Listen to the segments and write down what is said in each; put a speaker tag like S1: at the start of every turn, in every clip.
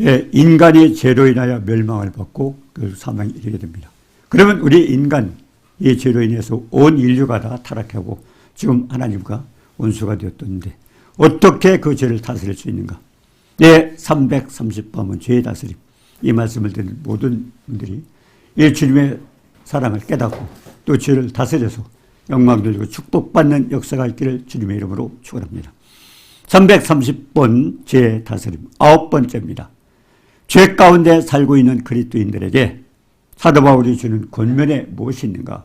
S1: 예, 인간이 죄로 인하여 멸망을 받고 그 사망에 이르게 됩니다. 그러면 우리 인간, 이 죄로 인해서 온 인류가 다 타락하고 지금 하나님과 원수가 되었던데 어떻게 그 죄를 다스릴 수 있는가? 네, 330번은 죄의 다스림. 이 말씀을 듣는 모든 분들이 이 주님의 사랑을 깨닫고 또 죄를 다스려서 영광 돌리고 축복받는 역사가 있기를 주님의 이름으로 축원합니다. 330번 죄의 다스림 9번째입니다. 죄 가운데 살고 있는 그리스도인들에게 사도 바울이 주는 권면에 무엇이 있는가?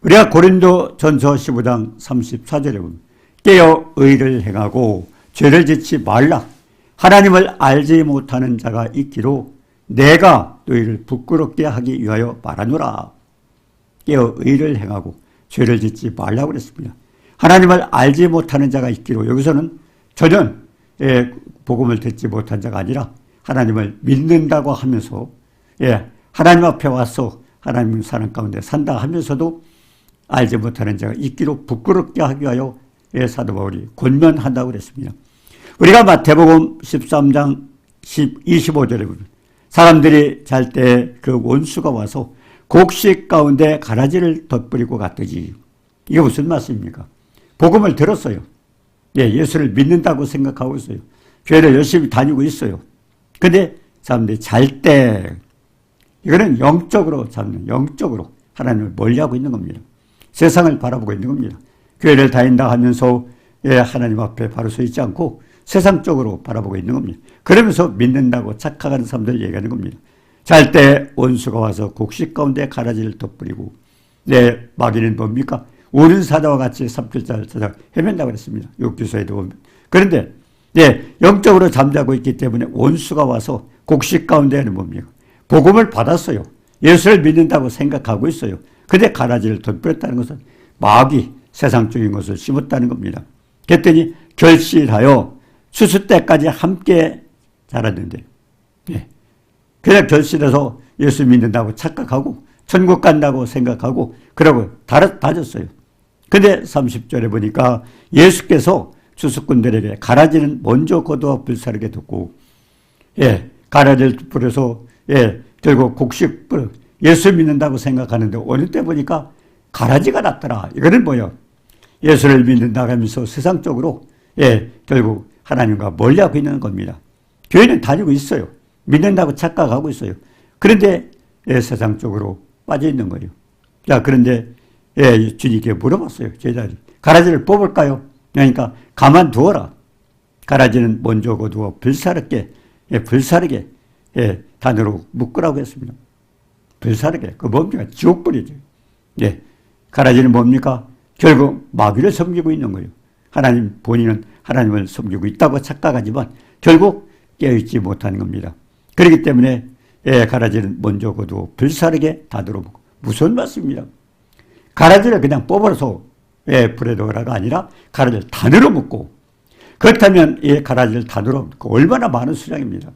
S1: 우리가 고린도 전서 15장 34절에 보면 깨어 의를 행하고 죄를 짓지 말라. 하나님을 알지 못하는 자가 있기로 내가 너희를 부끄럽게 하기 위하여 말하노라. 깨어 의를 행하고 죄를 짓지 말라고 그랬습니다. 하나님을 알지 못하는 자가 있기로 여기서는 전혀 복음을 듣지 못한 자가 아니라 하나님을 믿는다고 하면서 하나님 앞에 와서 하나님 사랑 가운데 산다 하면서도 알지 못하는 자가 있기로 부끄럽게 하기 위하여 사도 바울이 권면한다고 그랬습니다. 우리가 마태복음 13장 25절에 보면 사람들이 잘 때 그 원수가 와서 곡식 가운데 가라지를 덧뿌리고 갔더지. 이게 무슨 말씀입니까? 복음을 들었어요. 예수를 믿는다고 생각하고 있어요. 교회를 열심히 다니고 있어요. 근데 사람들이 잘 때 이거는 영적으로 잡는, 영적으로 하나님을 멀리하고 있는 겁니다. 세상을 바라보고 있는 겁니다. 교회를 다닌다 하면서 하나님 앞에 바로 서 있지 않고 세상적으로 바라보고 있는 겁니다. 그러면서 믿는다고 착각하는 사람들 얘기하는 겁니다. 잘 때 원수가 와서 곡식 가운데 가라지를 덧뿌리고 마귀는 뭡니까? 우는 사자와 같이 삽질자를 찾아 헤맨다고 그랬습니다. 욥기서에도 보면. 그런데 영적으로 잠자고 있기 때문에 원수가 와서 곡식 가운데는 뭡니까? 복음을 받았어요. 예수를 믿는다고 생각하고 있어요. 근데 가라지를 덧뿌렸다는 것은 마귀, 세상적인 것을 심었다는 겁니다. 그랬더니 결실하여 추수 때까지 함께 자랐는데 그냥 결실해서 예수 믿는다고 착각하고 천국 간다고 생각하고 그러고 다졌어요. 근데 30절에 보니까 예수께서 추수꾼들에게 가라지는 먼저 거두어 불사르게 뒀고 가라지를 뿌려서 결국 곡식 뿌려 예수 믿는다고 생각하는데 어느 때 보니까 가라지가 났더라. 이거는 뭐예요? 예수를 믿는다고 하면서 세상적으로 결국 하나님과 멀리하고 있는 겁니다. 교회는 다니고 있어요. 믿는다고 착각하고 있어요. 그런데 세상적으로 빠져 있는 거예요. 자, 그런데 주님께 물어봤어요. 제자들이. 가라지를 뽑을까요? 그러니까 가만두어라. 가라지는 먼저 거두어 불사르게 단으로 묶으라고 했습니다. 불사르게. 그 뭡니까? 지옥불이죠. 가라지는 뭡니까? 결국 마귀를 섬기고 있는 거예요. 하나님 본인은 하나님을 섬기고 있다고 착각하지만 결국 깨어있지 못하는 겁니다. 그렇기 때문에 가라지는 먼저 거두어 불사르게 단으로 묶고. 무슨 말씀입니다. 가라지를 그냥 뽑아서 불에 넣으라가 아니라 가라지를 단으로 묶고, 그렇다면 이 가라지를 단으로 묶고 얼마나 많은 수량입니다.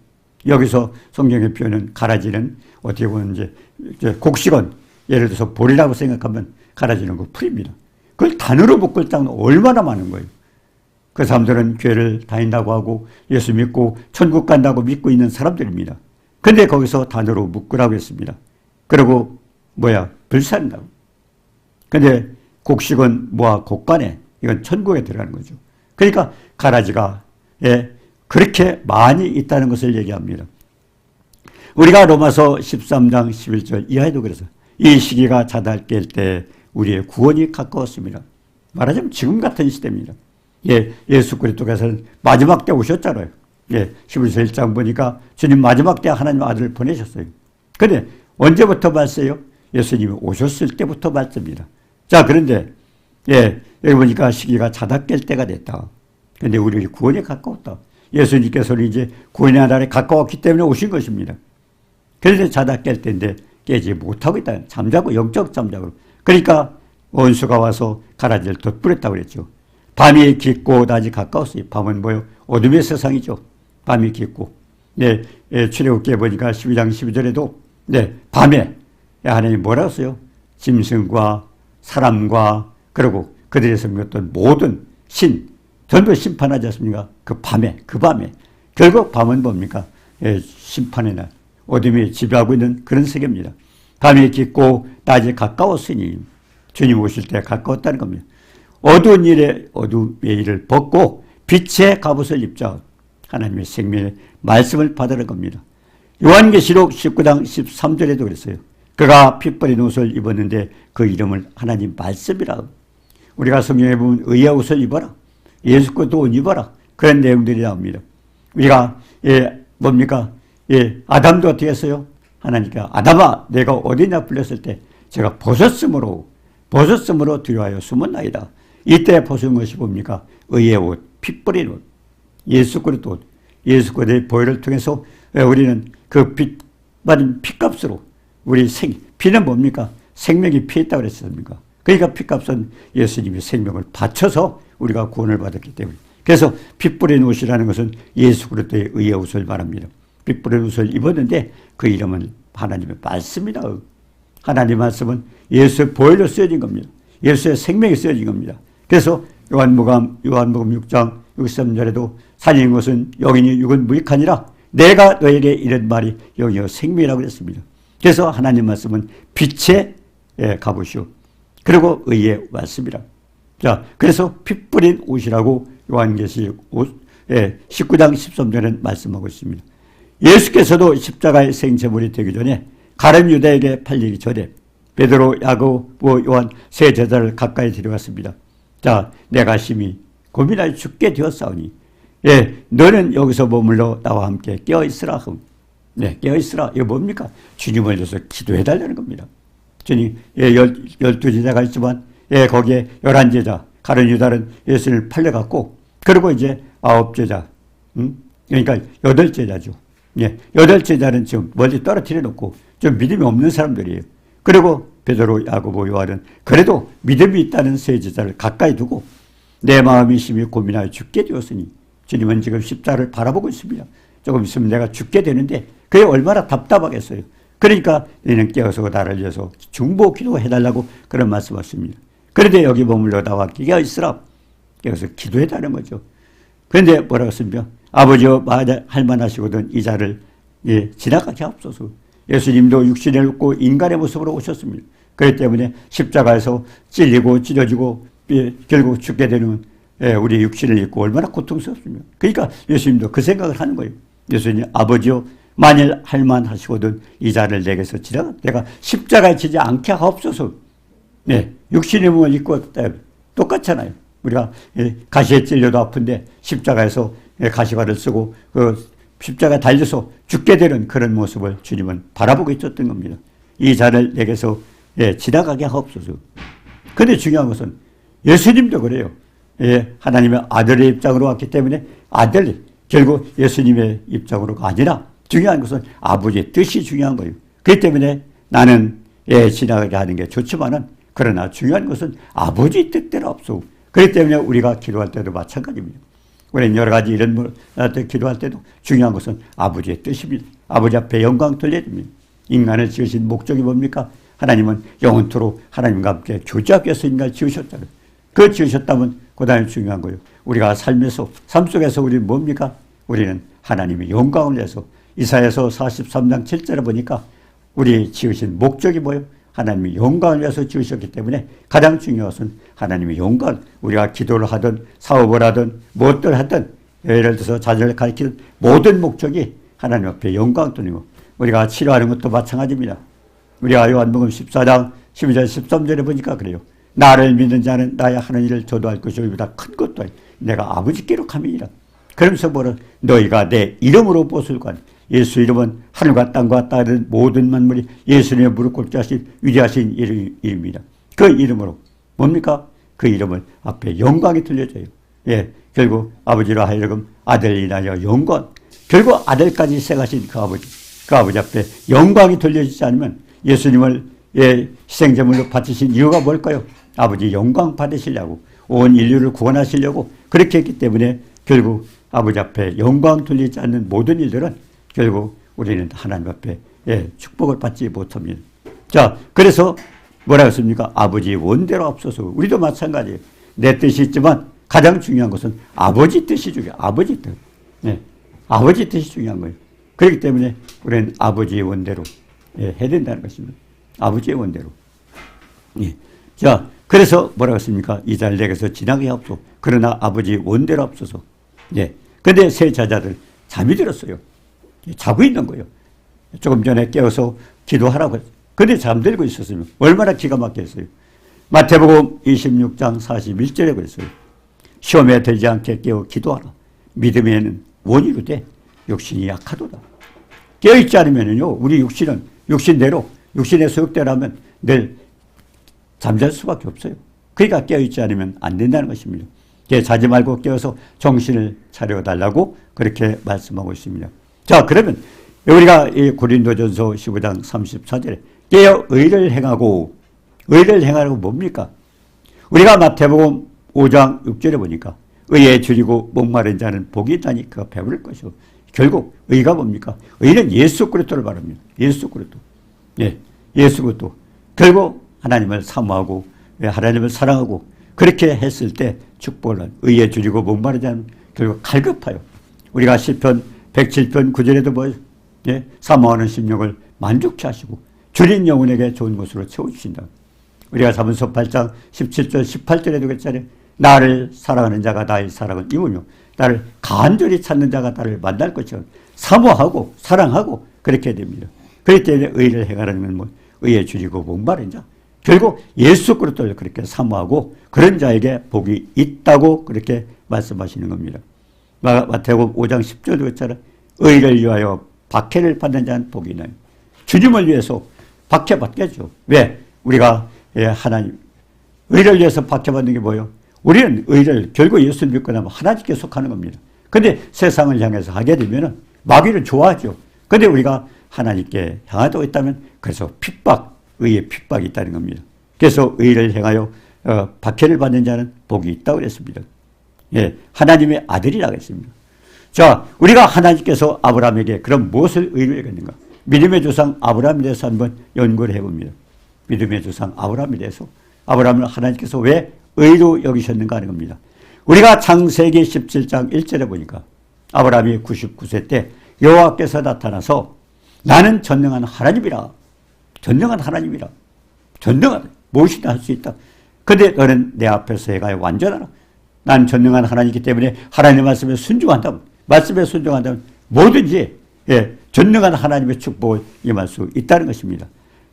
S1: 여기서 성경의 표현은 가라지는 어떻게 보면 이제 곡식은 예를 들어서 볼이라고 생각하면 가라지는 그 풀입니다. 그걸 단으로 묶을 땅은 얼마나 많은 거예요. 그 사람들은 교회를 다닌다고 하고 예수 믿고 천국 간다고 믿고 있는 사람들입니다. 근데 거기서 단으로 묶으라고 했습니다. 그리고 불살린다고. 근데 곡식은 곡간에 이건 천국에 들어가는 거죠. 그러니까 가라지가 그렇게 많이 있다는 것을 얘기합니다. 우리가 로마서 13장 11절 이하에도 그래서 이 시기가 자달 깰 때 우리의 구원이 가까웠습니다. 말하자면 지금 같은 시대입니다. 예수 그리스도께서는 마지막 때 오셨잖아요. 11서 1장 보니까 주님 마지막 때 하나님 아들을 보내셨어요. 근데 언제부터 말씀이요? 예수님이 오셨을 때부터 말씀입니다. 자, 그런데 여기 보니까 시기가 자다 깰 때가 됐다. 그런데 우리 구원이 가까웠다. 예수님께서는 이제 구원의 날에 가까웠기 때문에 오신 것입니다. 그런데 자다 깰 때인데 깨지 못하고 있다. 잠자고, 영적 잠자고. 그러니까 원수가 와서 가라지를 덧뿌렸다고 그랬죠. 밤이 깊고 낮이 가까웠어요. 밤은 어둠의 세상이죠. 밤이 깊고. 출애굽기에 보니까 12장 12절에도 밤에 하나님이 뭐라고 했어요? 짐승과 사람과 그리고 그들이 섬겼던 모든 전부 심판하지 않습니까? 그 밤에. 결국 밤은 뭡니까? 심판의 날, 어둠이 지배하고 있는 그런 세계입니다. 밤이 깊고 낮이 가까웠으니 주님 오실 때 가까웠다는 겁니다. 어두운 일에 어두움의 일을 벗고 빛의 갑옷을 입자 하나님의 생명의 말씀을 받으는 겁니다. 요한계시록 19장 13절에도 그랬어요. 그가 피 뿌린 옷을 입었는데 그 이름을 하나님 말씀이라. 우리가 성경에 보면 의의 옷을 입어라. 예수 것도 옷 입어라. 그런 내용들이 나옵니다. 우리가 뭡니까? 아담도 어떻게 했어요? 하나님께서 아담아 내가 어디냐 불렸을 때 제가 벗었으므로 두려워하여 숨었나이다. 이때 벗은 것이 뭡니까? 의의 옷, 피 뿌린 옷, 예수 그리스도 옷, 예수 그리스도의 보혈을 통해서 우리는 그 받은 피값으로 우리 피는 뭡니까? 생명이 피했다고 그랬습니까? 그러니까 피값은 예수님의 생명을 바쳐서 우리가 구원을 받았기 때문에. 그래서 피 뿌린 옷이라는 것은 예수 그리스도의 의의 옷을 말합니다. 피 뿌린 옷을 입었는데 그 이름은 하나님의 말씀이다. 하나님의 말씀은 예수의 보혈로 쓰여진 겁니다. 예수의 생명이 쓰여진 겁니다. 그래서 요한복음 6장 63절에도 살린 것은 영이니 육은 무익하니라 내가 너에게 이런 말이 영이요 생명이라고 했습니다. 그래서 하나님 말씀은 빛의 갑옷이요 그리고 의의 말씀이라. 자, 그래서 피 뿌린 옷이라고 요한계시록 19장 13절에 말씀하고 있습니다. 예수께서도 십자가의 생제물이 되기 전에 가룟 유다에게 팔리기 전에 베드로, 야고보, 요한 세 제자를 가까이 데려왔습니다. 자, 내가 심히 고민하여 죽게 되었사오니 너는 여기서 머물러 나와 함께 깨어있으라. 깨어있으라. 이거 뭡니까? 주님을 위해서 기도해달라는 겁니다. 주님, 12제자가 있지만 거기에 11제자, 가룟 유다는 예수를 팔려갔고 그리고 이제 9제자, 그러니까 8제자죠. 8제자는 지금 멀리 떨어뜨려 놓고 좀 믿음이 없는 사람들이에요. 그리고 베드로, 야고보, 요한은 그래도 믿음이 있다는 세 제자를 가까이 두고 내 마음이 심히 고민하여 죽게 되었으니 주님은 지금 십자가를 바라보고 있습니다. 조금 있으면 내가 죽게 되는데 그게 얼마나 답답하겠어요. 그러니까 너희는 깨어서 나를 위해서 중보 기도해달라고 그런 말씀하십니다. 그런데 여기 머물러 나와 깨어있으라. 깨어서 기도해달라는 거죠. 그런데 뭐라고 했습니까? 아버지여 할만하시거든 이 자를 지나가게 하옵소서. 예수님도 육신을 입고 인간의 모습으로 오셨습니다. 그렇기 때문에 십자가에서 찔리고 찢어지고 결국 죽게 되는 우리 육신을 입고 얼마나 고통스럽습니까? 그러니까 예수님도 그 생각을 하는 거예요. 예수님 아버지여 만일 할만하시거든 이 자를 내게서 지나가 내가 십자가에 지지 않게 하옵소서. 육신의 몸을 입고 똑같잖아요. 우리가 가시에 찔려도 아픈데 십자가에서 가시관을 쓰고 그 십자가에 달려서 죽게 되는 그런 모습을 주님은 바라보고 있었던 겁니다. 이 자를 내게서 지나가게 하옵소서. 그런데 중요한 것은 예수님도 그래요. 하나님의 아들의 입장으로 왔기 때문에 아들, 결국 예수님의 입장으로가 아니라 중요한 것은 아버지의 뜻이 중요한 거예요. 그렇기 때문에 나는 지나가게 하는 게 좋지만은 그러나 중요한 것은 아버지 뜻대로 없소. 그렇기 때문에 우리가 기도할 때도 마찬가지입니다. 우리는 여러 가지 이런 기도할 때도 중요한 것은 아버지의 뜻입니다. 아버지 앞에 영광 돌려야 됩니다. 인간을 지으신 목적이 뭡니까? 하나님은 영원토록 하나님과 함께 교제하기 위해서 인간을 지으셨잖아요. 그 지으셨다면 그 다음에 중요한 거예요. 우리가 삶 속에서 우리는 뭡니까? 우리는 하나님의 영광을 위해서 이사야서 43장 7절에 보니까 우리 지으신 목적이 뭐예요? 하나님의 영광을 위해서 지으셨기 때문에 가장 중요한 것은 하나님의 영광. 우리가 기도를 하든 사업을 하든 무엇을 하든 예를 들어서 자녀를 가르치는 모든 목적이 하나님 앞에 영광 돌리고 우리가 치료하는 것도 마찬가지입니다. 우리가 요한복음 14장 12절 13절에 보니까 그래요. 나를 믿는 자는 나의 하는 일을 저도 할 것이고 이보다 큰 것도 내가 아버지께로 감이니라. 그러면서 뭐라 너희가 내 이름으로 보슬 관 예수 이름은 하늘과 땅과 땅의 모든 만물이 예수님의 무릎 꿇게 하신 위대하신 이름입니다. 그 이름으로 뭡니까? 그 이름을 앞에 영광이 들려져요. 결국 아버지로 하여금 아들이 인하여 영광. 결국 아들까지 생하신 그 아버지 앞에 영광이 들려지지 않으면 예수님을 희생제물로 바치신 이유가 뭘까요? 아버지 영광 받으시려고 온 인류를 구원하시려고 그렇게 했기 때문에 결국 아버지 앞에 영광 돌리지 않는 모든 일들은 결국 우리는 하나님 앞에 축복을 받지 못합니다. 자, 그래서 뭐라고 했습니까? 아버지 원대로 앞서서 우리도 마찬가지예요. 내 뜻이 있지만 가장 중요한 것은 아버지 뜻이 중요해요. 아버지 뜻. 아버지 뜻이 중요한 거예요. 그렇기 때문에 우리는 아버지의 원대로 해야 된다는 것입니다. 아버지의 원대로. 예. 자, 그래서 뭐라고 했습니까? 이 잘 내게서 지나게 하옵소서. 그러나 아버지의 원대로 없어서. 예. 근데 세 자자들 잠이 들었어요. 자고 있는 거예요. 조금 전에 깨워서 기도하라고 했어요. 근데 잠들고 있었으면 얼마나 기가 막혔어요. 마태복음 26장 41절에 그랬어요. 시험에 들지 않게 깨워 기도하라. 믿음에는 원이로 돼. 육신이 약하도다. 깨어있지 않으면요, 우리 육신은 육신대로, 육신의 소욕대로 하면 늘 잠잘 수밖에 없어요. 그러니까 깨어있지 않으면 안 된다는 것입니다. 자지 말고 깨어서 정신을 차려달라고 그렇게 말씀하고 있습니다. 자, 그러면 우리가 이 고린도전서 15장 34절에 깨어 의를 행하고, 의를 행하라고 뭡니까? 우리가 마태복음 5장 6절에 보니까 의에 줄이고 목마른 자는 복이 있다니 그가 배부를 것이고, 결국 의가 뭡니까? 의는 예수 그리스도를 말합니다. 예수 그리스도. 예, 예수 그리스도. 결국 하나님을 사모하고 하나님을 사랑하고 그렇게 했을 때 축복을 의에 줄이고 목마른 자는 결국 갈급하여. 우리가 시편 107편 9절에도 뭐 사모하는 심령을 만족케 하시고 줄인 영혼에게 좋은 것으로 채워주신다. 우리가 사문서 8장 17절 18절에도 그랬잖아요. 나를 사랑하는 자가 나의 사랑을 이루며 나를 간절히 찾는 자가 나를 만날 것처럼 사모하고 사랑하고 그렇게 됩니다. 그렇기 때문에 의를 행하라는 건 뭐 의에 줄이고 목마른 자. 결국 예수 그리스도를 그렇게 사모하고 그런 자에게 복이 있다고 그렇게 말씀하시는 겁니다. 마태복음 5장 10절도 그랬잖아요. 의를 위하여 박해를 받는 자는 복이 있나요? 주님을 위해서 박해받겠죠. 왜? 우리가 하나님 의를 위해서 박해받는 게 뭐예요? 우리는 의를 결국 예수를 믿고 나면 하나님께 속하는 겁니다. 근데 세상을 향해서 하게 되면은 마귀를 좋아하죠. 근데 우리가 하나님께 향하고 있다면 그래서 핍박, 의의 핍박이 있다는 겁니다. 그래서 의를 행하여 박해를 받는 자는 복이 있다고 그랬습니다. 예, 하나님의 아들이라고 했습니다. 자, 우리가 하나님께서 아브라함에게 그럼 무엇을 의로 여겼는가? 믿음의 조상 아브라함에 대해서 한번 연구를 해봅니다. 믿음의 조상 아브라함에 대해서 아브라함을 하나님께서 왜 의로 여기셨는가 하는 겁니다. 우리가 창세기 17장 1절에 보니까 아브라함이 99세 때 여호와께서 나타나서 나는 전능한 하나님이라. 전능한 하나님이라. 전능한 무엇이나 할 수 있다. 근데 너는 내 앞에서 해가 완전하라. 난 전능한 하나님이기 때문에 하나님의 말씀에 순종한다면, 말씀에 순종한다면 뭐든지 전능한 하나님의 축복을 임할 수 있다는 것입니다.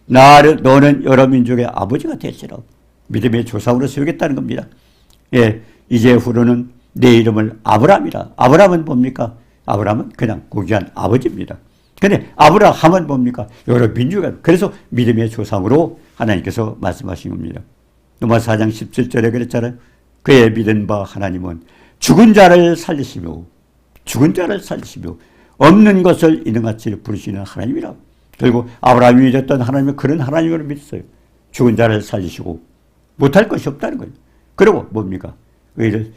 S1: 너는 여러 민족의 아버지가 될지라. 믿음의 조상으로 세우겠다는 겁니다. 예, 이제후로는 내 이름을 아브라함이라. 아브라함은 뭡니까? 아브라함은 그냥 고귀한 아버지입니다. 근데 아브라함은 뭡니까? 여러 민족이. 그래서 믿음의 조상으로 하나님께서 말씀하신 겁니다. 로마 4장 17절에 그랬잖아요. 그의 믿은 바 하나님은 죽은 자를 살리시며 없는 것을 이는같이 부르시는 하나님이라. 결국 아브라함이 믿었던 하나님은 그런 하나님으로 믿었어요. 죽은 자를 살리시고 못할 것이 없다는 거예요. 그리고 뭡니까? 의를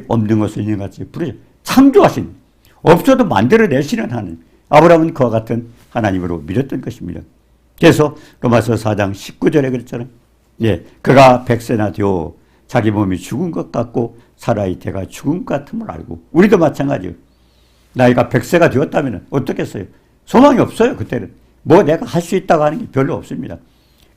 S1: 없는 것을 이는같이 부르시 창조하신, 없어도 만들어내시는 하나님. 아브라함은 그와 같은 하나님으로 믿었던 것입니다. 그래서 로마서 4장 19절에 그랬잖아요. 예, 그가 100세나 되어 자기 몸이 죽은 것 같고 사라의 태가 죽은 것 같음을 알고, 우리도 마찬가지예요. 나이가 100세가 되었다면 어떻겠어요? 소망이 없어요. 그때는 뭐 내가 할 수 있다고 하는 게 별로 없습니다.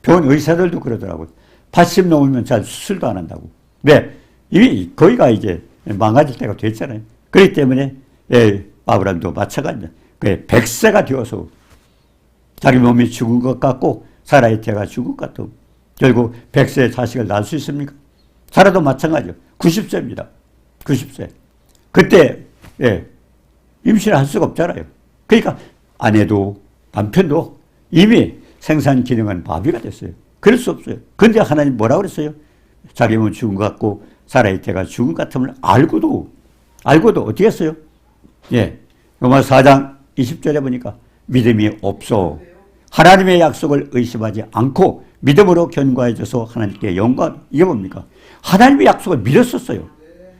S1: 병원 의사들도 그러더라고요. 80 넘으면 잘 수술도 안 한다고. 왜? 이미 거기가 이제 망가질 때가 됐잖아요. 그렇기 때문에 아브라함도 마찬가지입니다. 100세가 되어서 자기 몸이 죽은 것 같고 사라의 태가 죽은 것 같고, 결국 100세의 자식을 낳을 수 있습니까? 사라도 마찬가지요. 90세입니다. 90세. 그때 임신을 할 수가 없잖아요. 그러니까 아내도 남편도 이미 생산 기능은 마비가 됐어요. 그럴 수 없어요. 그런데 하나님 뭐라고 그랬어요? 자기 몸은 죽은 것 같고 사라의 태가 죽은 것 같음을 알고도 어떻게 했어요? 예, 로마 4장 20절에 보니까 믿음이 없어 하나님의 약속을 의심하지 않고 믿음으로 견고해져서 하나님께 영광. 이게 뭡니까? 하나님의 약속을 믿었었어요.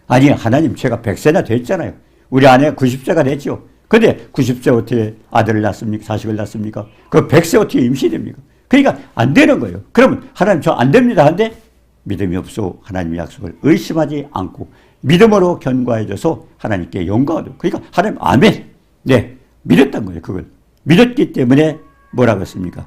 S1: 아니, 하나님 제가 100세나 됐잖아요. 우리 아내 90세가 됐죠. 근데 90세 어떻게 아들을 낳습니까? 자식을 낳습니까? 그 100세 어떻게 임신됩니까? 그러니까 안 되는 거예요. 그러면 하나님 저 안 됩니다. 한데 믿음이 없어 하나님의 약속을 의심하지 않고 믿음으로 견고해져서 하나님께 영광하도록. 그러니까 하나님 아멘. 네, 믿었던 거예요. 그걸 믿었기 때문에 뭐라고 했습니까?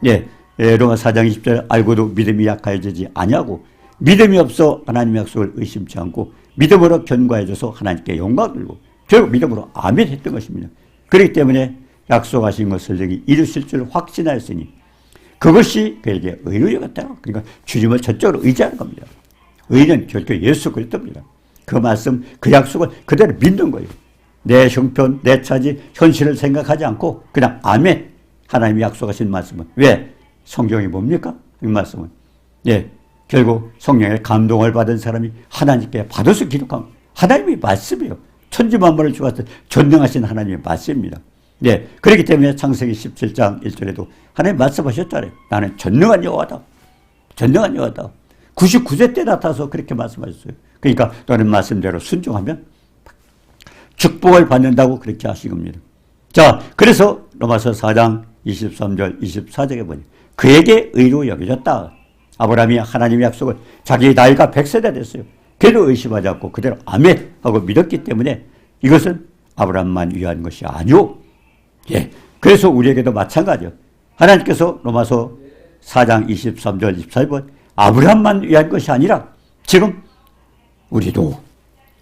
S1: 예, 로마 4장 20절 알고도 믿음이 약해지지 아니하고 믿음이 없어 하나님의 약속을 의심치 않고 믿음으로 견고해져서 하나님께 영광을 돌리고 결국 믿음으로 아멘 했던 것입니다. 그렇기 때문에 약속하신 것을 여기 이루실 줄 확신하였으니 그것이 그에게 의로 여겼다. 그러니까 주님을 전적으로 의지하는 겁니다. 의는 결코 예수 그리스도입니다. 그 말씀, 그 약속을 그대로 믿는 거예요. 내 형편, 내 차지, 현실을 생각하지 않고 그냥 아멘. 하나님이 약속하신 말씀은 왜? 성경이 뭡니까? 이 말씀은 예, 결국 성령의 감동을 받은 사람이 하나님께 받아서 기록한 하나님의 말씀이에요. 천지만물을 주관하신 전능하신 하나님의 말씀입니다. 네, 그렇기 때문에 창세기 17장 1절에도 하나님 말씀하셨잖아요. 나는 전능한 여호와다. 전능한 여호와다. 99세 때 나타나서 그렇게 말씀하셨어요. 그러니까 너는 말씀대로 순종하면 축복을 받는다고 그렇게 하신 겁니다. 자, 그래서 로마서 4장 23절 24절에 보니 그에게 의로 여겨졌다. 아브라함이 하나님의 약속을 자기 나이가 100세가 됐어요. 그래도 의심하지 않고 그대로 아멘 하고 믿었기 때문에 이것은 아브라함만 위한 것이 아니오. 예, 그래서 우리에게도 마찬가지요. 하나님께서 로마서 4장 23절 24절 아브라함만 위한 것이 아니라 지금 우리도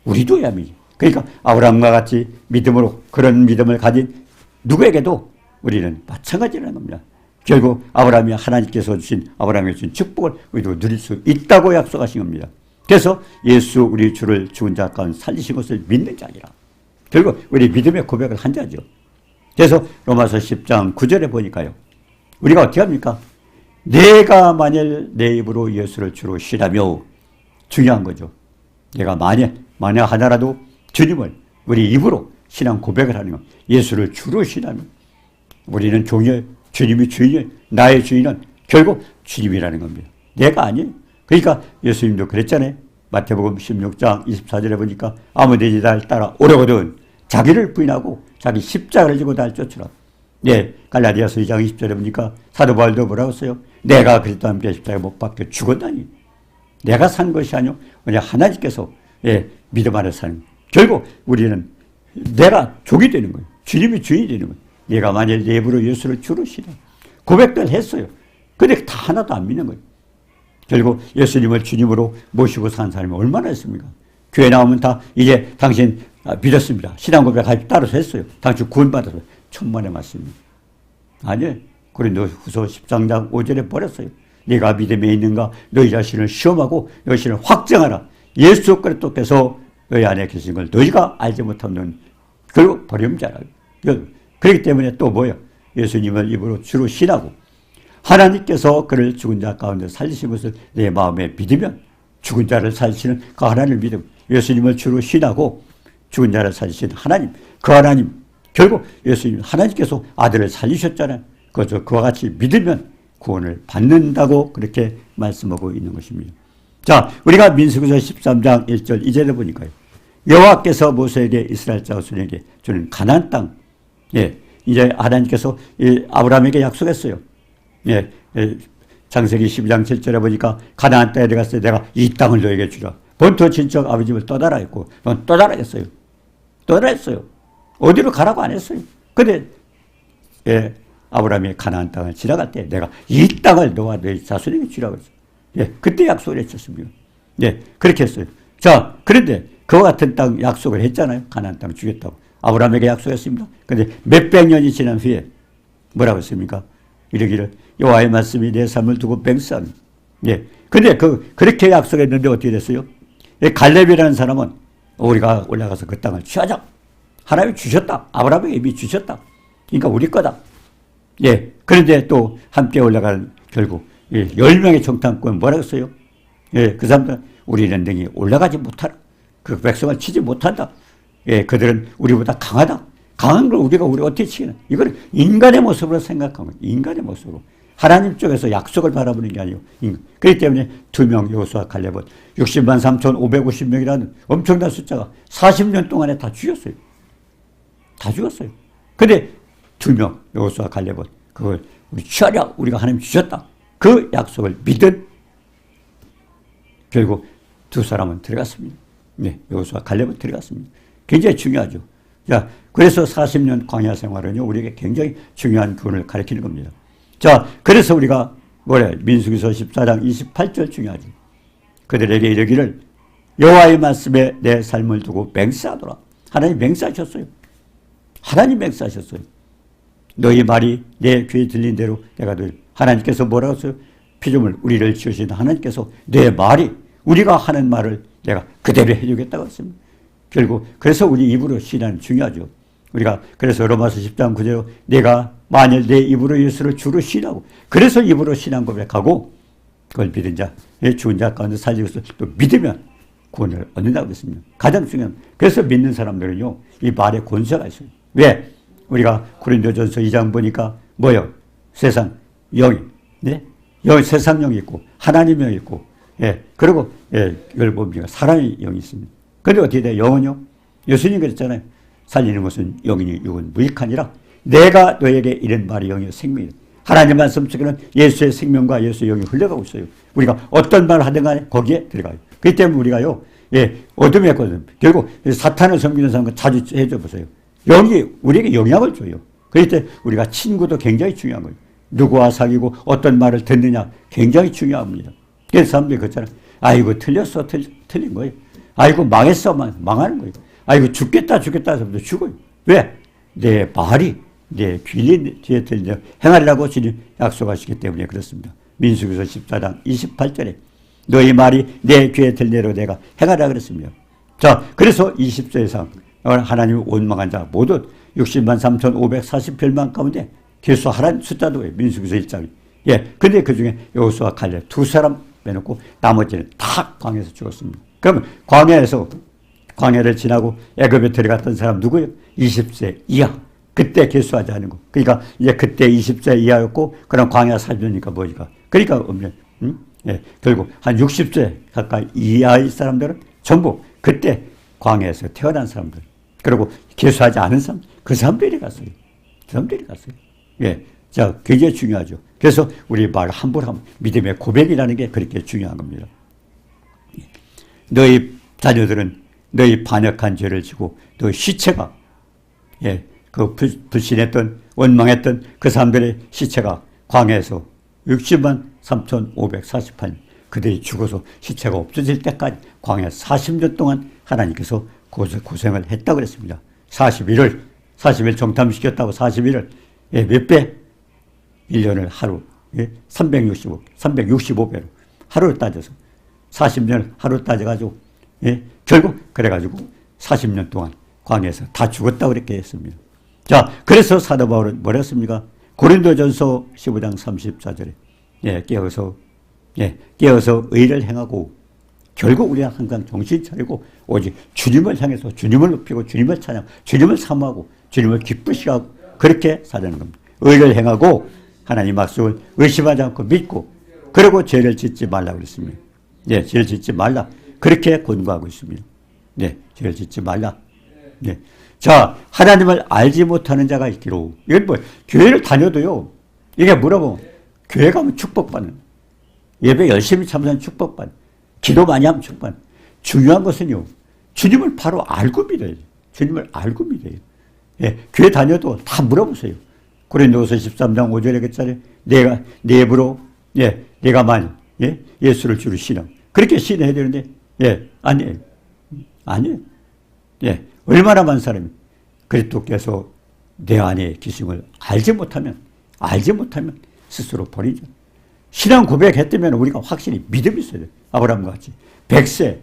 S1: 위함이지. 그러니까 아브라함과 같이 믿음으로 그런 믿음을 가진 누구에게도 우리는 마찬가지라는 겁니다. 결국 아브라함이 하나님께서 주신 아브라함에게 주신 축복을 우리도 누릴 수 있다고 약속하신 겁니다. 그래서 예수 우리 주를 죽은 자 가운데 살리신 것을 믿는 자니라. 결국 우리 믿음의 고백을 한 자죠. 그래서 로마서 10장 9절에 보니까요. 우리가 어떻게 합니까? 내가 만일 내 입으로 예수를 주로 쉬라며 중요한 거죠. 내가 만약 하나라도 주님을 우리 입으로 신앙 고백을 하는 것. 예수를 주로 쉬라며 우리는 종이에요. 주님이 주인이에요. 나의 주인은 결국 주님이라는 겁니다. 내가 아니에요. 그러니까 예수님도 그랬잖아요. 마태복음 16장 24절에 보니까 아무든지 날 따라 오려거든 자기를 부인하고 자기 십자가를 지고 날 쫓으라. 네, 갈라디아서 2장 20절에 보니까 사도 바울도 뭐라고 했어요? 내가 그리스도와 함께 십자가에 못 박혀 죽었다니. 내가 산 것이 아니오. 그냥 하나님께서 믿음 안에 사는. 결국 우리는 내가 족이 되는 거예요. 주님이 주인이 되는 거예요. 얘가 만일 내 입으로 예수를 주로 쉬라. 고백들 했어요. 근데 다 하나도 안 믿는 거예요. 결국 예수님을 주님으로 모시고 산 사람이 얼마나 있습니까? 교회 나오면 다 이제 당신 믿었습니다. 신앙 고백 따라서 했어요. 당신 구원받았어요. 천만의 말씀입니다. 아니에요. 고린도후서 13장 5절에 버렸어요. 네가 믿음에 있는가 너희 자신을 시험하고 너희 자신을 확정하라. 예수 그리스도께서 너희 안에 계신 걸 너희가 알지 못하는 결국 버림자라. 그렇기 때문에 또 뭐예요? 예수님을 입으로 주로 신하고 하나님께서 그를 죽은 자 가운데 살리신 것을 내 마음에 믿으면 죽은 자를 살리시는 그 하나님을 믿음. 예수님을 주로 신하고 죽은 자를 살리신 하나님. 그 하나님. 결국 예수님 하나님께서 아들을 살리셨잖아요. 그래서 그와 같이 믿으면 구원을 받는다고 그렇게 말씀하고 있는 것입니다. 자, 우리가 민수기서 13장 1절 2절에 보니까요. 여호와께서 모세에게 이스라엘 자손에게 주는 가나안 땅. 예, 이제 하나님께서 아브라함에게 약속했어요. 예, 창세기 12장 7절에 보니까 가나안 땅에 들어갔을 때 내가 이 땅을 너에게 주라. 본토 친척 아버지를 떠나라 했고 넌 떠나라 했어요. 떠나라 했어요. 어디로 가라고 안 했어요. 근데 아브라함이 가나안 땅을 지나갈 때 내가 이 땅을 너와 너희 자손에게 주라고 했어요. 예, 그때 약속을 했었습니다. 예, 그렇게 했어요. 자, 그런데 그와 같은 땅 약속을 했잖아요. 가나안 땅 주겠다고. 아브라함에게 약속했습니다. 근데 몇백 년이 지난 후에 뭐라고 했습니까? 이러기를 여호와의 말씀이 내 삶을 두고 맹세하는. 예. 근데 그렇게 약속했는데 어떻게 됐어요? 갈렙이라는 사람은 우리가 올라가서 그 땅을 취하자. 하나님이 주셨다. 아브라함에게 이미 주셨다. 그러니까 우리 거다. 예. 그런데 또 함께 올라가는 결국 10명의 정탐꾼 뭐라고 했어요? 예. 그 사람들은 우리는 능히 올라가지 못하라. 그 백성을 치지 못한다. 예. 그들은 우리보다 강하다. 강한 걸 우리가 어떻게 치겠나. 이거는 인간의 모습으로 생각한 거예요. 인간의 모습으로. 하나님 쪽에서 약속을 바라보는 게 아니에요. 그렇기 때문에 2명 여호수아 칼렙은 60만 3,550명이라는 엄청난 숫자가 40년 동안에 다 죽였어요. 다 죽었어요. 근데 2명 여호수아 칼렙은 그걸 우리 취하려 우리가 하나님 주셨다. 그 약속을 믿은 결국 두 사람은 들어갔습니다. 네, 여호수아 칼렙은 들어갔습니다. 굉장히 중요하죠. 자, 그래서 40년 광야 생활은요, 우리에게 굉장히 중요한 교훈을 가르치는 겁니다. 자, 그래서 우리가 뭐래? 민수기서 14장 28절 중요하지. 그들에게 이르기를 여호와의 말씀에 내 삶을 두고 맹세하더라. 하나님 맹세하셨어요. 하나님 맹세하셨어요. 너희 말이 내 귀에 들린 대로 내가 늘 하나님께서 뭐라고 했어요? 피조물 우리를 지으신 하나님께서 내 말이 우리가 하는 말을 내가 그대로 해주겠다고 했습니다. 결국 그래서 우리 입으로 신앙은 중요하죠. 우리가 그래서 로마서 10장 9절로 내가 만일 내 입으로 예수를 주로 신하고 그래서 입으로 신앙 고백하고 그걸 믿은 자, 죽은 자 가운데 살리고서 또 믿으면 구원을 얻는다고 했습니다. 가장 중요한 그래서 믿는 사람들은요 이 말에 권세가 있어요. 왜? 우리가 고린도전서 2장 보니까 뭐요? 세상 영이 네? 영 세상 영이 있고 하나님 영이 있고 예 그리고 예 이걸 뭡니까? 사람의 영이 있습니다. 그런데 어떻게 돼요? 영은요? 예수님 그랬잖아요. 살리는 것은 영이니 육은 무익하니라. 내가 너에게 이런 말이 영이요 생명이다. 하나님 말씀 속에는 예수의 생명과 예수의 영이 흘러가고 있어요. 우리가 어떤 말을 하든 간에 거기에 들어가요. 그렇기 때문에 우리가요. 예, 어둠의 거든. 결국 사탄을 섬기는 사람과 자주 해줘 보세요. 영이 우리에게 영향을 줘요. 그럴 때 우리가 친구도 굉장히 중요한 거예요. 누구와 사귀고 어떤 말을 듣느냐 굉장히 중요합니다. 그래서 사람들이 그렇잖아요. 아이고 틀렸어 틀린 거예요. 아이고 망했어 망하는 거예요. 아이고 죽겠다 해서 죽어요. 왜? 내 말이 내 귀에 들려 행하려고 주님 약속하시기 때문에 그렇습니다. 민수기서 14장 28절에 너희 말이 내 귀에 들려로 내가 행하라 그랬습니다. 자, 그래서 20세 이상 하나님을 원망한 자 모두 60만 3,540별만 가운데 계수하라는 숫자도 왜 민수기서 1장이. 예, 근데 그 중에 여호수아 갈렙 두 사람 빼놓고 나머지는 다 광야에서 죽었습니다. 그러면 광야를 지나고 애굽에 들어갔던 사람 누구예요? 20세 이하. 그때 계수하지 않은 거. 그러니까 이제 그때 20세 이하였고 그럼 광야 살려니까 뭐니까. 그러니까 없네. 예, 결국 한 60세 가까이 이하의 사람들은 전부 그때 광야에서 태어난 사람들. 그리고 계수하지 않은 사람, 그 사람들이 갔어요. 그 사람들이 갔어요. 예, 자, 굉장히 중요하죠. 그래서 우리 말 함부로 하면 믿음의 고백이라는 게 그렇게 중요한 겁니다. 너희 자녀들은 너희 반역한 죄를 지고 너희 시체가 예, 그 불신했던 원망했던 그 사람들의 시체가 광야에서 60만 3,548년 그들이 죽어서 시체가 없어질 때까지 광야 40년 동안 하나님께서 고생을 했다고 그랬습니다. 40일 정탐시켰다고 41을 예, 몇 배? 1년을 하루 예, 365배로 하루를 따져서 40년을 하루 따져가지고 예, 결국 그래가지고 40년 동안 광야에서 다 죽었다고 그렇게 했습니다. 자, 그래서 사도 바울은 뭐라 했습니까? 고린도전서 15장 34절에 예, 깨어서 의를 행하고 결국 우리가 항상 정신 차리고 오직 주님을 향해서 주님을 높이고 주님을 찬양, 주님을 사모하고 주님을 기쁘시게 하고 그렇게 살아가는 겁니다. 의를 행하고 하나님 약속을 의심하지 않고 믿고 그리고 죄를 짓지 말라 그랬습니다. 네, 죄를 짓지 말라. 그렇게 권고하고 있습니다. 네, 죄를 짓지 말라. 네. 자, 하나님을 알지 못하는 자가 있기로. 이건 뭐, 교회를 다녀도요, 이게 뭐라고, 교회 가면 축복받는, 예배 열심히 참여하는 축복받는, 기도 많이 하면 축복받는. 중요한 것은요, 주님을 바로 알고 믿어야 돼요. 주님을 알고 믿어야 돼요. 예, 교회 다녀도 다 물어보세요. 고린도서 13장 5절에 그랬잖아요. 내가, 내 입으로, 예, 내가 만일, 예, 예수를 주로 신앙. 그렇게 신해야 되는데, 예, 아니에요. 예, 얼마나 많은 사람이 그리스도께서 내 안에 계심을 알지 못하면 스스로 버리죠. 신앙 고백했다면 우리가 확실히 믿음이 있어야 돼요. 아브라함과 같이 100세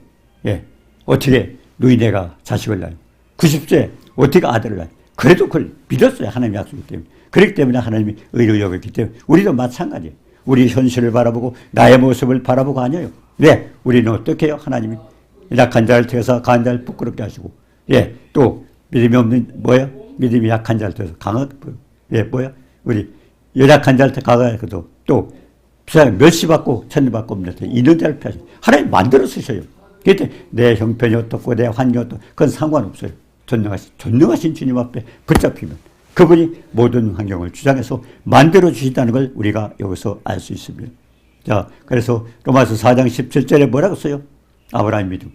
S1: 예, 어떻게 누이네가 자식을 낳아요. 90세 어떻게 아들을 낳아요. 그래도 그걸 믿었어요. 하나님의 약속이기 때문에. 그렇기 때문에 하나님이 의를 여겼기 때문에 우리도 마찬가지예요. 우리 현실을 바라보고 나의 모습을 바라보고 아니에요. 왜? 우리는 어떻게 해요? 하나님이 약한 자를 통해서 강한 자를 부끄럽게 하시고 예, 또 믿음이 없는 뭐야? 믿음이 약한 자를 통해서 강하게 예, 뭐야? 우리 연약한 자를 강하게 해도 또 멸시 받고 천리 받고 없는 자 이런 자를 피하시고 하나님 만들어 쓰셔요. 그때 내 형편이 어떻고 내 환경이 어떻고 그건 상관없어요. 전능하신 주님 앞에 붙잡히면 그분이 모든 환경을 주장해서 만들어 주신다는 걸 우리가 여기서 알 수 있습니다. 자, 그래서 로마서 4장 17절에 뭐라고 써요? 아브라함 믿음.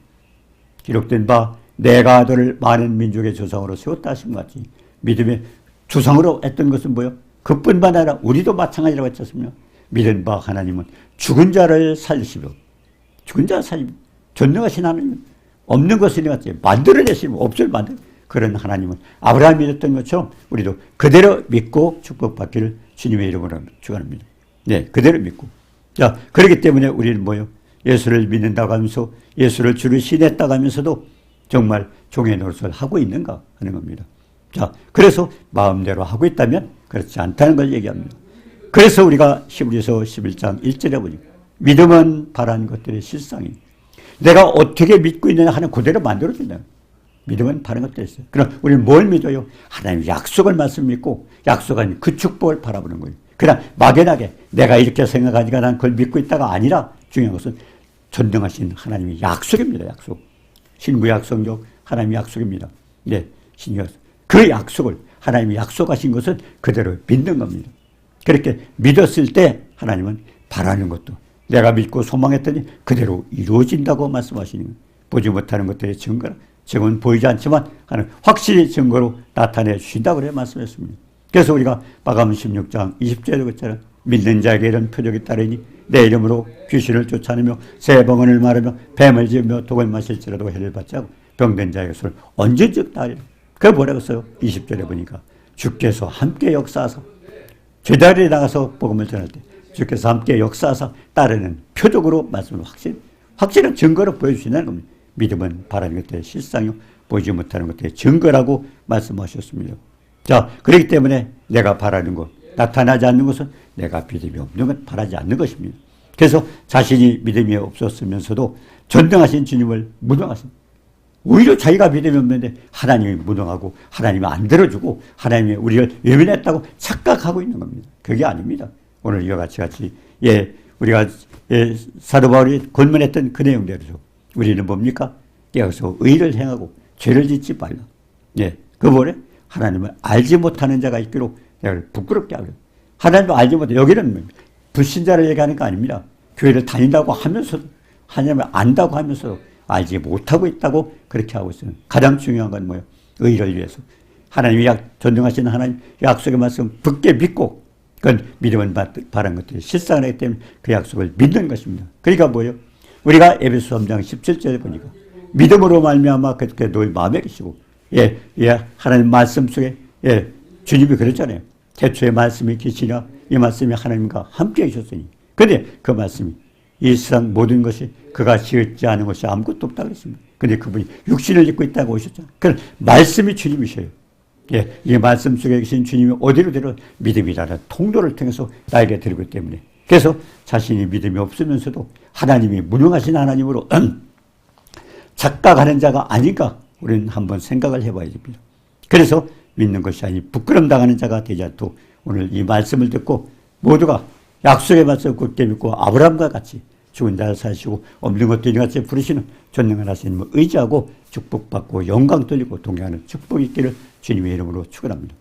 S1: 기록된 바 내가 아들을 많은 민족의 조상으로 세웠다 하신 것 같이 믿음의 조상으로 했던 것은 뭐예요? 그뿐만 아니라 우리도 마찬가지라고 했지 않습니까? 믿은 바 하나님은 죽은 자를 살리시며 죽은 자를 살리며 전능하신 하나님은 없는 것을 같이 만들어내시며 없을 만들 그런 하나님은 아브라함이 믿었던 것처럼 우리도 그대로 믿고 축복받기를 주님의 이름으로 축원합니다. 네, 그대로 믿고. 자, 그렇기 때문에 우리는 뭐예요? 예수를 믿는다고 하면서 예수를 주를 신했다고 하면서도 정말 종의 노릇을 하고 있는가 하는 겁니다. 자, 그래서 마음대로 하고 있다면 그렇지 않다는 걸 얘기합니다. 그래서 우리가 히브리서 11장 1절에 보니 믿음은 바라는 것들의 실상이 내가 어떻게 믿고 있느냐 하는 그대로 만들어준다. 믿음은 바라는 것들이 있어요. 그럼 우리는 뭘 믿어요? 하나님 약속을 말씀 믿고 약속한 그 축복을 바라보는 거예요. 그냥 막연하게 내가 이렇게 생각하니까 난 그걸 믿고 있다가 아니라 중요한 것은 전능하신 하나님의 약속입니다. 약속. 신구약 성경 하나님의 약속입니다. 네, 신구약. 그 약속을 하나님이 약속하신 것은 그대로 믿는 겁니다. 그렇게 믿었을 때 하나님은 바라는 것도 내가 믿고 소망했더니 그대로 이루어진다고 말씀하시는 거예요. 보지 못하는 것들의 증거라. 지금은 보이지 않지만 하는 확실히 증거로 나타내 주신다고 그래 말씀했습니다. 그래서 우리가 마가복음 16장 20절에 그랬잖아요. 믿는 자에게 이런 표적이 따르니 내 이름으로 귀신을 쫓아내며 새 방언을 말하며 뱀을 지으며 독을 마실지라도 해를 받지 않고 병든 자에게 손을 언제적 따리라. 그게 뭐라고 써요? 20절에 보니까 주께서 함께 역사하사 제자리에 나가서 복음을 전할 때 주께서 함께 역사하사 따르는 표적으로 말씀을 확실한 증거로 보여주신다는 겁니다. 믿음은 바라는 것들의 실상이요 보이지 못하는 것들의 증거라고 말씀하셨습니다. 자, 그렇기 때문에 내가 바라는 것, 나타나지 않는 것은 내가 믿음이 없는 것, 바라지 않는 것입니다. 그래서 자신이 믿음이 없었으면서도 전능하신 주님을 무능하신 오히려 자기가 믿음이 없는데 하나님이 무능하고 하나님이 안 들어주고 하나님이 우리를 외면했다고 착각하고 있는 겁니다. 그게 아닙니다. 오늘 이와 같이 우리가 사도 바울이 권면했던 그 내용대로죠. 우리는 뭡니까? 깨어서 의를 행하고 죄를 짓지 말라. 예, 그 뭐래? 하나님을 알지 못하는 자가 있기로 내가 부끄럽게 하려. 하나님을 알지 못해. 여기는 불신자를 얘기하는 거 아닙니다. 교회를 다닌다고 하면서도 하나님을 안다고 하면서도 알지 못하고 있다고 그렇게 하고 있어요. 가장 중요한 건 뭐예요? 의를 위해서. 하나님이 전능하신 하나님 약속의 말씀 굳게 믿고 그건 믿음은 바란 것들이 실상을 하기 때문에 그 약속을 믿는 것입니다. 그러니까 뭐예요? 우리가 에베소 3장 17절에 보니까 믿음으로 말미암아 그렇게 너희 마음에 계시고 하나님 말씀 속에 주님이 그랬잖아요. 태초에 말씀이 계시냐 이 말씀이 하나님과 함께 계셨으니 그런데 그 말씀이 이 세상 모든 것이 그가 지었지 않은 것이 아무것도 없다고 그랬습니다. 그런데 그분이 육신을 입고 있다고 오셨잖아요. 그 말씀이 주님이셔요. 이 말씀 속에 계신 주님이 어디로 데려 믿음이라는 통로를 통해서 나에게 드리기 때문에 그래서 자신이 믿음이 없으면서도 하나님이 무능하신 하나님으로 착각하는 자가 아닌가 우리는 한번 생각을 해봐야 됩니다. 그래서 믿는 것이 아니 부끄럼 당하는 자가 되지 않도록 오늘 이 말씀을 듣고 모두가 약속의 말씀을 굳게 믿고 아브라함과 같이 죽은 자를 사시고 없는 것도 같이 부르시는 전능한 하나님을 의지하고 축복받고 영광 돌리고 동행하는 축복이 있기를 주님의 이름으로 축원합니다.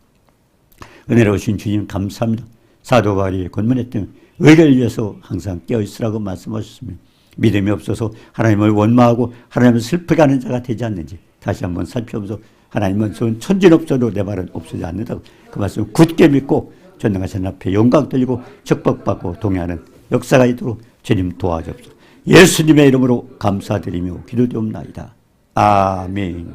S1: 은혜로우신 주님 감사합니다. 사도 바울이 권면했던 의를 위해서 항상 깨어있으라고 말씀하셨습니다. 믿음이 없어서 하나님을 원망하고 하나님을 슬프게 하는 자가 되지 않는지 다시 한번 살펴보면서 하나님은 천진없어도 내 말은 없어지지 않는다고 그 말씀을 굳게 믿고 전능하신 앞에 영광 돌리고 축복받고 동행하는 역사가 있도록 주님 도와주옵소서. 예수님의 이름으로 감사드리며 기도드리옵나이다. 아멘.